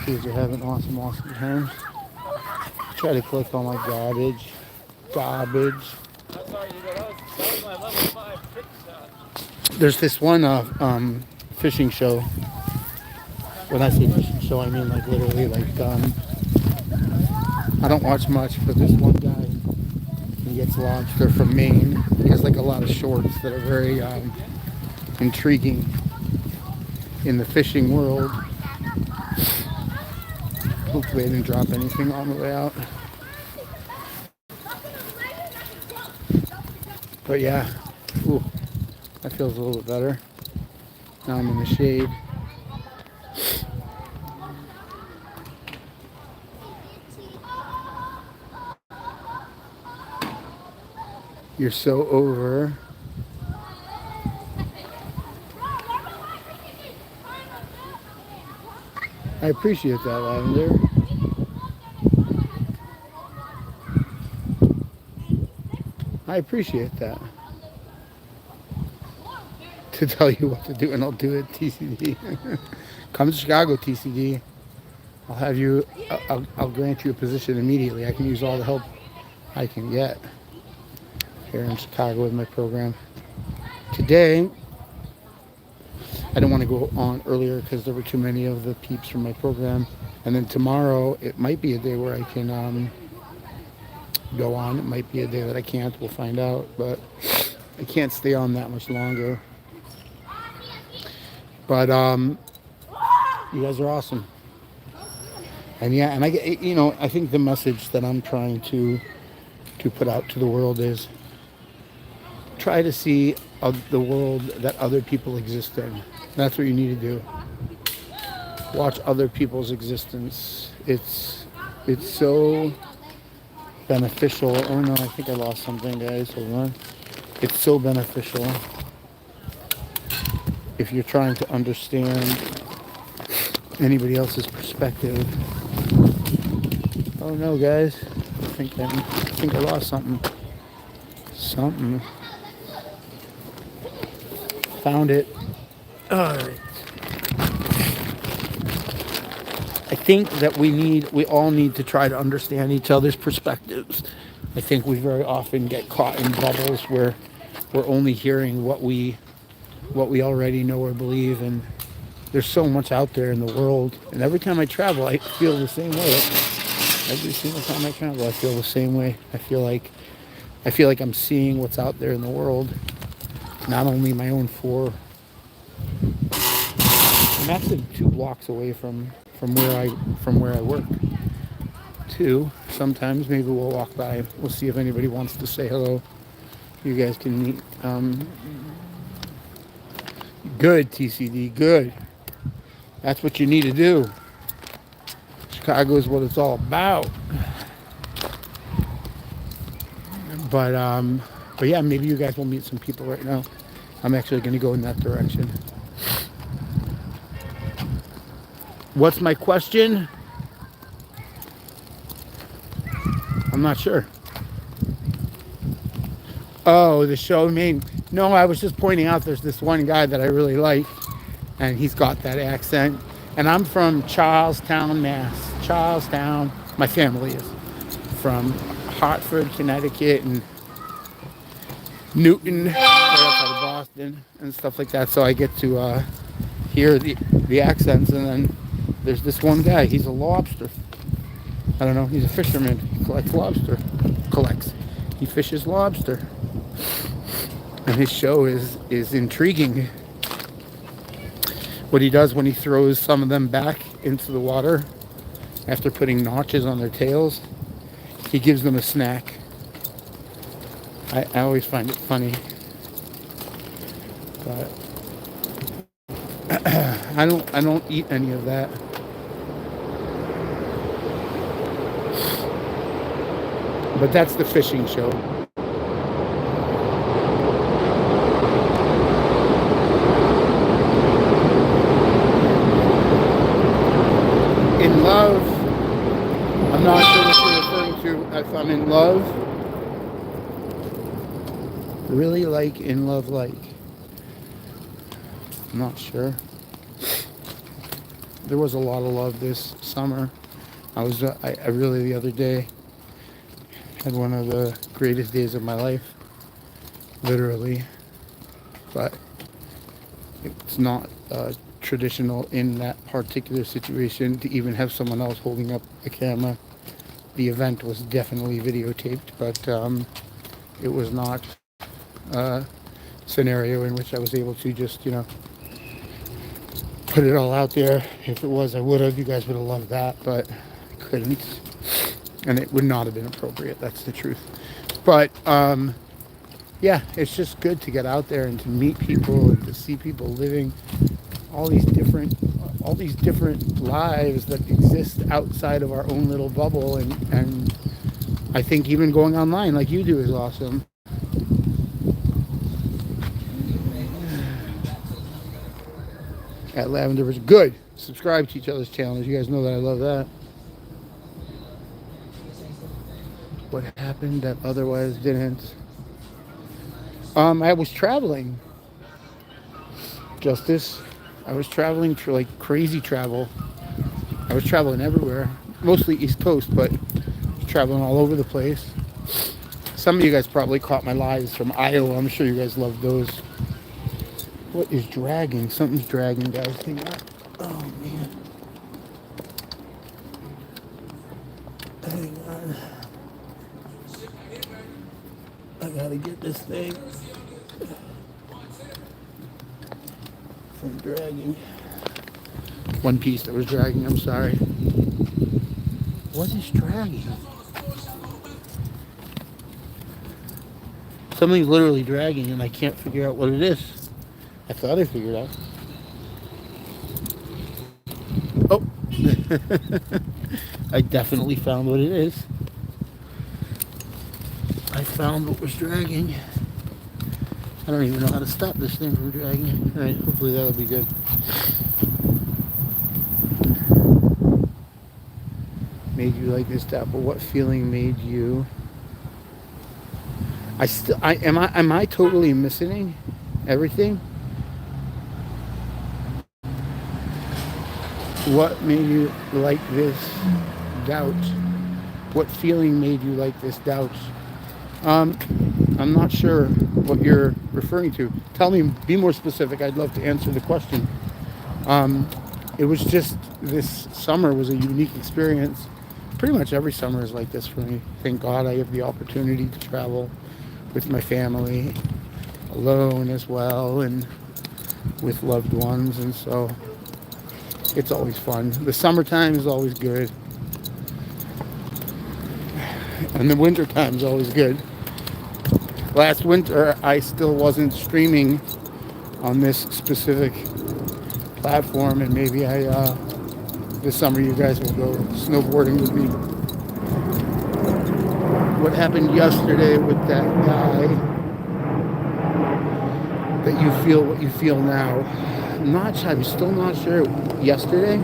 Kids are having awesome times. Try to collect all my garbage. Garbage. That was my level 5 trick shot. There's this one fishing show. When I say fishing show, I mean like literally like I don't watch much, but this one guy, he gets lobster from Maine. He has like a lot of shorts that are very intriguing in the fishing world. Hopefully I didn't drop anything on the way out. But yeah, ooh, that feels a little bit better. Now I'm in the shade. You're so over. I appreciate that, Lavender. I appreciate that. To tell you what to do, and I'll do it, TCD. Come to Chicago, TCD. I'll have you, I'll grant you a position immediately. I can use all the help I can get here in Chicago with my program. Today, I don't want to go on earlier because there were too many of the peeps from my program. And then tomorrow, it might be a day where I can go on. It might be a day that I can't. We'll find out. But I can't stay on that much longer. But you guys are awesome. And yeah, and I get, you know, I think the message that I'm trying to put out to the world is try to see the world that other people exist in. That's what you need to do. Watch other people's existence. It's so beneficial. Oh no, I think I lost something, guys. Hold on. It's so beneficial if you're trying to understand anybody else's perspective. Oh no, guys. I think I lost something. Found it. Alright. I think that we all need to try to understand each other's perspectives. I think we very often get caught in bubbles where we're only hearing what we already know or believe, and there's so much out there in the world. And every time I travel, I feel the same way. Every single time I travel, I feel the same way. I feel like I'm seeing what's out there in the world. Not only my own four. I'm actually 2 blocks away from where I work. 2. Sometimes maybe we'll walk by. We'll see if anybody wants to say hello. You guys can meet. Good, TCD. Good. That's what you need to do. Chicago is what it's all about. But yeah, maybe you guys will meet some people right now. I'm actually going to go in that direction. What's my question? I'm not sure. Oh, the show. I mean, no, I was just pointing out there's this one guy that I really like, and he's got that accent. And I'm from Charlestown, Mass. Charlestown. My family is from Hartford, Connecticut, and Newton, right outside of Boston, and stuff like that. So I get to hear the accents. And then there's this one guy. He's a lobster. I don't know. He's a fisherman. He collects lobster. He fishes lobster. And his show is intriguing. What he does when he throws some of them back into the water after putting notches on their tails, he gives them a snack. I always find it funny. But I don't eat any of that. But that's the fishing show. I'm in love. Really like in love like. I'm not sure. There was a lot of love this summer. I really the other day had one of the greatest days of my life, literally. But it's not traditional in that particular situation to even have someone else holding up a camera. The event was definitely videotaped, but it was not a scenario in which I was able to just, put it all out there. If it was, I would have. You guys would have loved that, but I couldn't. And it would not have been appropriate. That's the truth. But yeah, it's just good to get out there and to meet people and to see people living all these different lives that exist outside of our own little bubble. And I think even going online like you do is awesome. At Lavender was good. Subscribe to each other's channels. You guys know that I love that. What happened that otherwise didn't? I was traveling. Justice. I was traveling for like crazy travel. I was traveling everywhere. Mostly East Coast, but traveling all over the place. Some of you guys probably caught my lives from Iowa. I'm sure you guys love those. What is dragging? Something's dragging, guys. Hang on. Oh, man. Hang on. I gotta get this thing from dragging. One piece that was dragging, I'm sorry. What is dragging? Something's literally dragging and I can't figure out what it is. I thought I figured out. Oh. I definitely found what it is. I found what was dragging. I don't even know how to stop this thing from dragging. Alright, hopefully that'll be good. Made you like this apple? What feeling made you? Am I totally missing everything? What made you like this doubt? What feeling made you like this doubt? I'm not sure what you're referring to. Tell me, be more specific. I'd love to answer the question. It was just, this summer was a unique experience. Pretty much every summer is like this for me. Thank God I have the opportunity to travel with my family, alone as well, and with loved ones, and so it's always fun. The summertime is always good, and the wintertime is always good. Last winter, I still wasn't streaming on this specific platform, and maybe this summer you guys will go snowboarding with me. What happened yesterday with that guy that you feel what you feel now? I'm still not sure. Yesterday?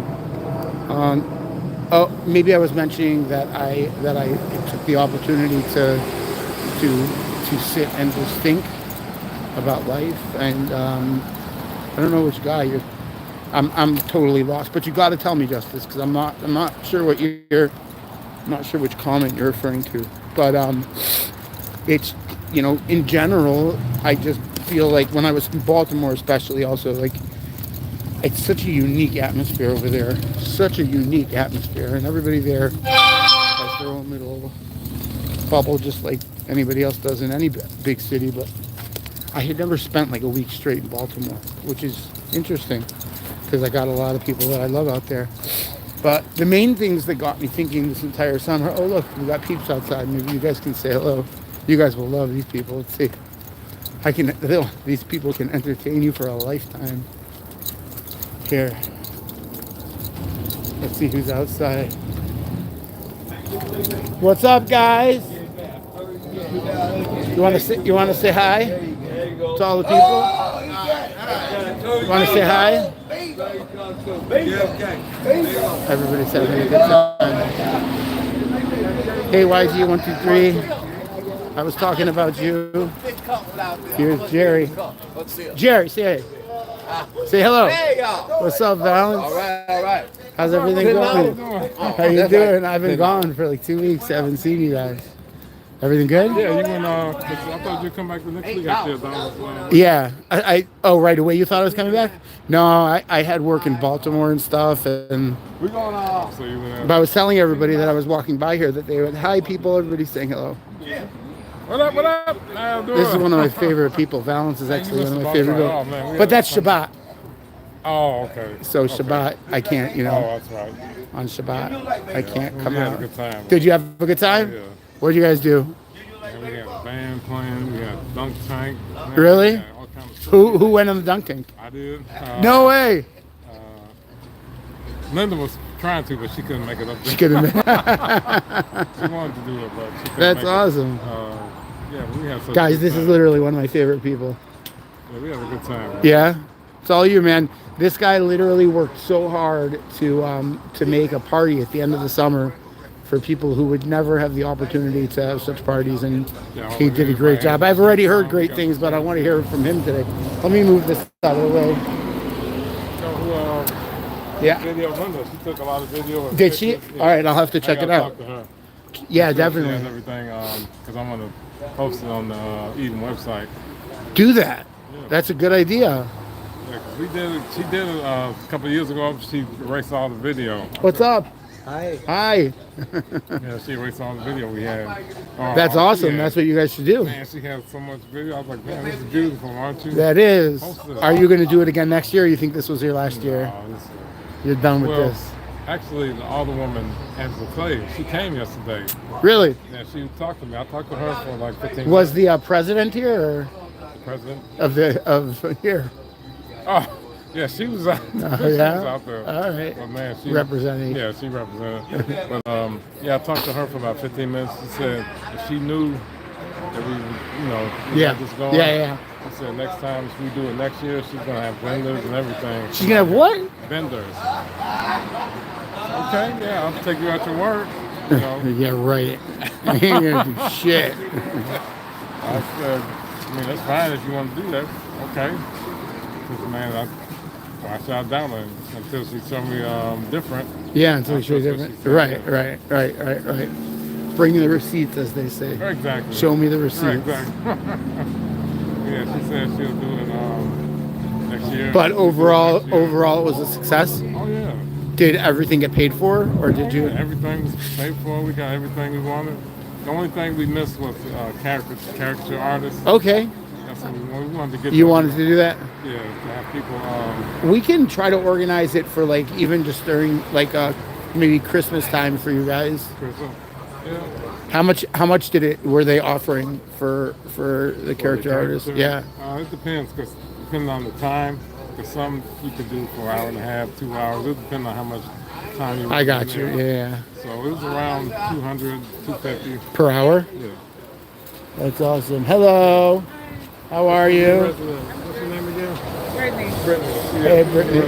Maybe I was mentioning that I took the opportunity to sit and just think about life, and I don't know which guy you're. I'm totally lost, but you got to tell me, Justice, because I'm not sure what I'm not sure which comment you're referring to. But it's, in general, I just feel like when I was in Baltimore, especially, also, like, it's such a unique atmosphere over there. Such a unique atmosphere, and everybody there has their own little bubble, just like anybody else does in any big city. But I had never spent like a week straight in Baltimore, which is interesting because I got a lot of people that I love out there. But the main things that got me thinking this entire summer, oh look, we got peeps outside. Maybe you guys can say hello. You guys will love these people. Let's see. These people can entertain you for a lifetime. Here. Let's see who's outside. What's up, guys? You want to say hi to all the people? You want to say hi? Everybody's having a good time. Hey, YG123. I was talking about you. Here's Jerry. Jerry, say hey. Say hello. What's up, Valance? All right, all right. How's everything going? How you doing? I've been gone for like 2 weeks. I haven't seen you guys. Everything good? Yeah, you went. I thought you'd come back the next week after Yeah. Oh, right away. You thought I was coming back? No, I had work in Baltimore and stuff, and we're going off. So you went. but I was telling everybody that I was walking by here that they would hi people. Everybody's saying hello. What up? What up? How you doing? This is one of my favorite people. Valance is actually one of my favorite people. Oh, man, but that's Shabbat. Oh, okay. So Shabbat, I can't, Oh, that's right. on Shabbat, I can't come We had out. a good time. Did you have a good time? Yeah. What did you guys do? Yeah, we had a band playing. We had dunk tank. Really? Yeah, all kinds of stuff. Who went on the dunk tank? I did. No way. Linda was trying to, but she couldn't make it up there. She couldn't. She wanted to do it, but she couldn't That's make awesome. Yeah, we had such a Guys, good this time. is literally one of my favorite people. Yeah, we had a good time. Man. Yeah, it's all you, man. This guy literally worked so hard to make a party at the end of the summer for people who would never have the opportunity to have such parties, and Yeah, he did a great job. I've already heard great things, but I want to hear it from him today. Let me move this out of the way. Yeah. Video Linda, she took a lot of video. And Did she? pictures. Yeah. All right, I'll have to check I it gotta out. talk to her. Yeah, And definitely. everything, because I'm gonna post it on the Eden website. Do that. Yeah. That's a good idea. Yeah, 'cause we did it. She did it a couple of years ago. She erased all the video. What's up? Hi. Hi. Yeah, she erased all the video we had. That's awesome. Yeah. That's what you guys should do. Man, she had so much video. I was like, man, this is beautiful, aren't you? That is. Post it. Are you going to do it again next year, or you think this was your last year? Oh, this, You're done with well, this. actually, the older woman, Angela Clay, she came yesterday. Really? Yeah, she talked to me. I talked to her for like 15 Was minutes. the president here, or The president? of here? Oh, yeah, she was out, she was Yeah? out there. All right. But man, she Representing. Yeah, she represented. But yeah, I talked to her for about 15 minutes. She said if she knew that we Yeah. had this going. Yeah. She said next time if we do it next year, she's gonna have vendors and everything. She's going to have what? Vendors. Okay, yeah, I'll take you at your word. You know, Yeah, right. I ain't going to do shit. I said, I mean, that's fine if you want to do that. Okay. 'Cause, man, I shot down her until she showed me different. Yeah, until you show That's what different. she said, Right. Bring the receipts, as they say. Exactly. Show me the receipts. Right, exactly. Yeah, she said she'll do it next year. But She'll do it overall, next year. it was a success. Oh yeah. Did everything get paid for, or did you? Everything was paid for. We got everything we wanted. The only thing we missed was caricature artists. Okay, That's what we wanted to get. you that. wanted to do that. Yeah, to have people. We can try to organize it for like even just during like maybe Christmas time for you guys. Yeah. How much were they offering for the character artists? Yeah. It depends, because depending on the time, because some you could do for an hour and a half, 2 hours. It depends on how much time you. I got you. there. Yeah. So it was around 200, 250. Per hour. Yeah. That's awesome. Hello. How are you? What's your name again? Brittany. Brittany. Hey, Brittany.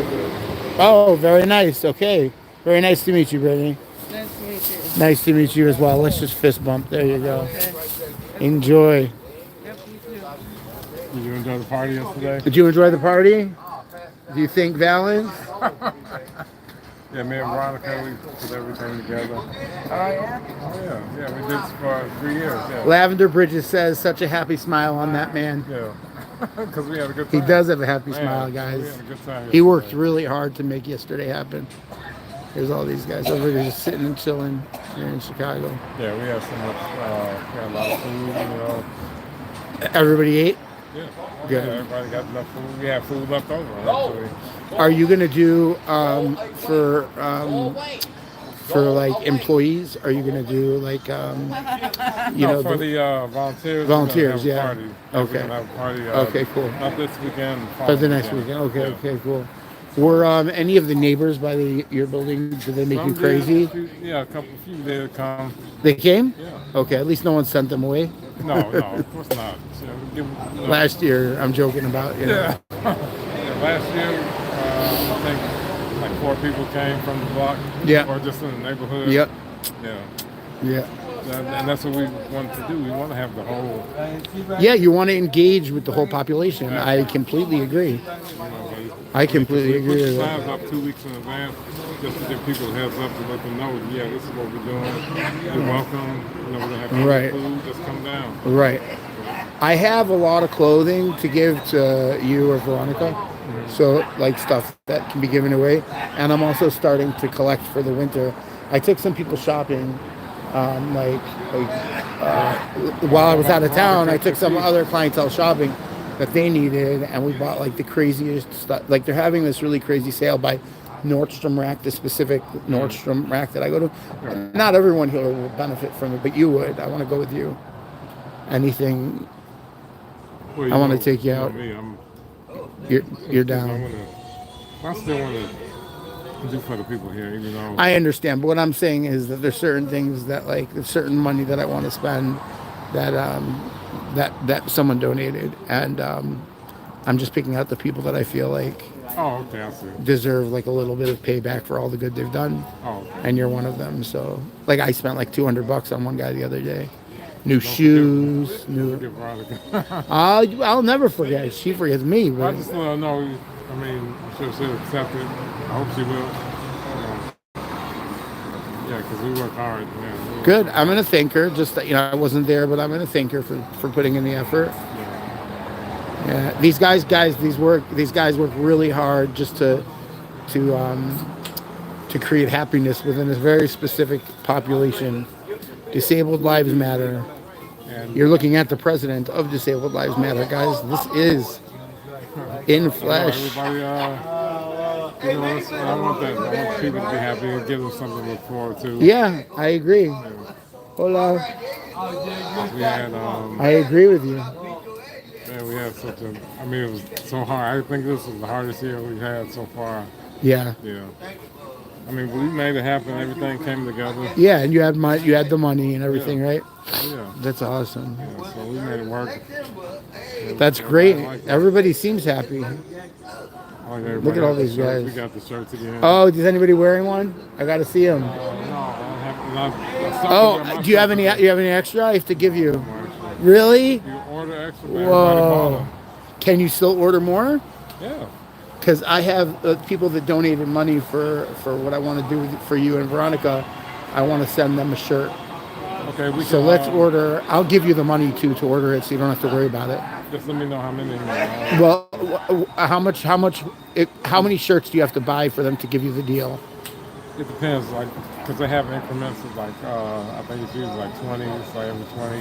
Oh, very nice. Okay. Very nice to meet you, Brittany. Nice to meet you. Nice to meet you as well. Let's just fist bump. There you go. Okay. Enjoy. Yep, you too. Did you enjoy the party yesterday? Did you enjoy the party? Do you think Valance? Yeah, me and Veronica, we put everything together. Oh, yeah? Oh yeah, yeah, we did this for 3 years. Yeah. Lavender Bridges says such a happy smile on that man. Yeah. Because we had a good He time. does have a happy Man, smile, We guys. had a good time. He worked yesterday. really hard to make yesterday happen. There's all these guys over there just sitting and chilling here in Chicago. Yeah, we had so much, we had a lot of food, you know. Everybody ate? Yeah. Good. Yeah, everybody got enough food. We had food left over, actually. Are you gonna do for like employees? Are you gonna do like you know for the volunteers. volunteers, we're yeah. gonna have a party. Okay. We're gonna have a party. Okay, cool. Not this weekend. But the next weekend. Okay, okay, cool. Were any of the neighbors by your building? Did they make you Some crazy? did, yeah, few did come. They came. Yeah. Okay, at least no one sent them away. No, of course not. So, Last year, I'm joking about. You know. Yeah. Yeah, last year, I think like 4 people came from the block. Yeah. Or just in the neighborhood. Yep. Yeah. Yeah. And that's what we want to do. We want to have the whole, Yeah, you want to engage with the whole population. I completely agree. I completely we agree put the with that. signs up 2 weeks in advance just to give people a heads up to let them know, yeah, this is what we're doing. You're welcome. We're going to have Right. food. Just come down. Right. I have a lot of clothing to give to you or Veronica. So, like stuff that can be given away. And I'm also starting to collect for the winter. I took some people shopping, while I was out of town. I took some other clientele shopping that they needed, and we bought like the craziest stuff. Like they're having this really crazy sale by Nordstrom Rack, the specific Nordstrom Rack that I go to. Not everyone here will benefit from it, but you would. I want to go with you. Anything, Well, I want to take you out. Me, You're down. I still want to do for the people here, even though. I understand, but what I'm saying is that there's certain things that like there's certain money that I want to spend that that someone donated, and I'm just picking out the people that I feel like Oh, okay, I see. deserve like a little bit of payback for all the good they've done, Oh, okay. and you're one of them. So like I spent like $200 on one guy the other day. New shoes, new. Give Veronica. I'll never forget. She forgets me, I but just want to know. I mean, I'm sure she'll accept it. I hope she will. Yeah, because we work hard. Yeah, good. I'm gonna thank her. Just that, I wasn't there, but I'm gonna thank her for putting in the effort. Yeah, these guys work really hard just to create happiness within a very specific population. Disabled Lives Matter. And You're looking at the president of Disabled Lives Matter, guys. This is in flesh. everybody, I want that. I want people to be happy and give them something to look forward to. Yeah, I agree. Hola. We had, I agree with you. man, we had such a. I mean, it was so hard. I think this was the hardest year we've had so far. Yeah. Yeah. I mean, we made it happen. Everything came together. Yeah, and you had the money and everything, right? Yeah. That's awesome. Yeah, so we made it work. That's great. Everybody seems happy. Look at all these guys. We got the shirts again. Oh, is anybody wearing one? I got to see them. No, I don't have. Oh, do you have any? You have any extra? I have to give you. Actually. Really? You order extra. Man, Whoa. Can you still order more? Yeah. Because I have people that donated money for what I want to do for you and Veronica. I want to send them a shirt. Okay, So let's order. I'll give you the money to order it, so you don't have to worry about it. Just let me know how many. Well, how many shirts do you have to buy for them to give you the deal? It depends, like, because they have increments of like, I think it's usually like 20. So every 20,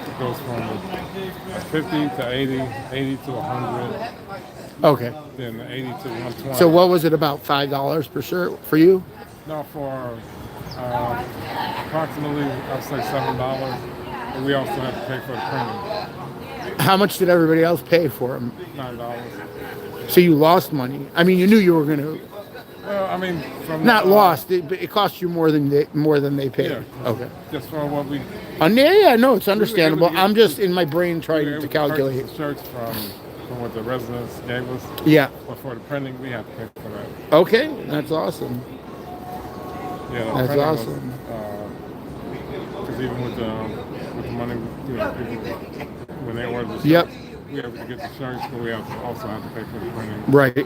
it goes from 50 to 80, 80 to 100. Okay. Then 80 to 120. So what was it, about $5 per shirt for you? No, for approximately, I'd say $7. And we also have to pay for the printing. How much did everybody else pay for them? $9. So you lost money. I mean, you knew you were going to. Well, I mean, from Not lost. It cost you more than they paid. Yeah. Okay. Just for what we. Yeah, no, it's understandable. get- I'm just in my brain trying we to calculate. purchased Shirts from what the residents gave us. Yeah. But for the printing, we have to pay for that. Okay, that's awesome. Yeah, the That's printing awesome. Because even with the money, people, when they order the shirts, Yep. we have to get the shirts, but we also have to pay for the printing. Right. But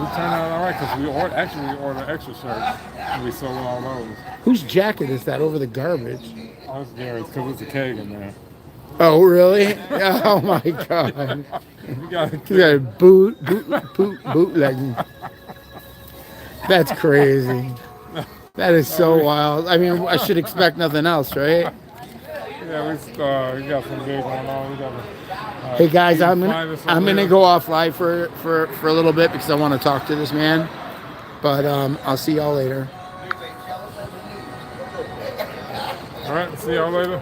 it turned out all right because we ordered extra shirts and we sold all those. Whose jacket is that over the garbage? Oh, it's Gary's because it's a keg in there. Oh, really? Oh my God! We got a You keg. got a bootlegging. That's crazy. That is so wild. I mean, I should expect nothing else, right? Yeah, we got some big going on. We got Hey guys, I'm Flyers over gonna there. go off live for a little bit because I want to talk to this man. But I'll see y'all later. All right, see y'all later.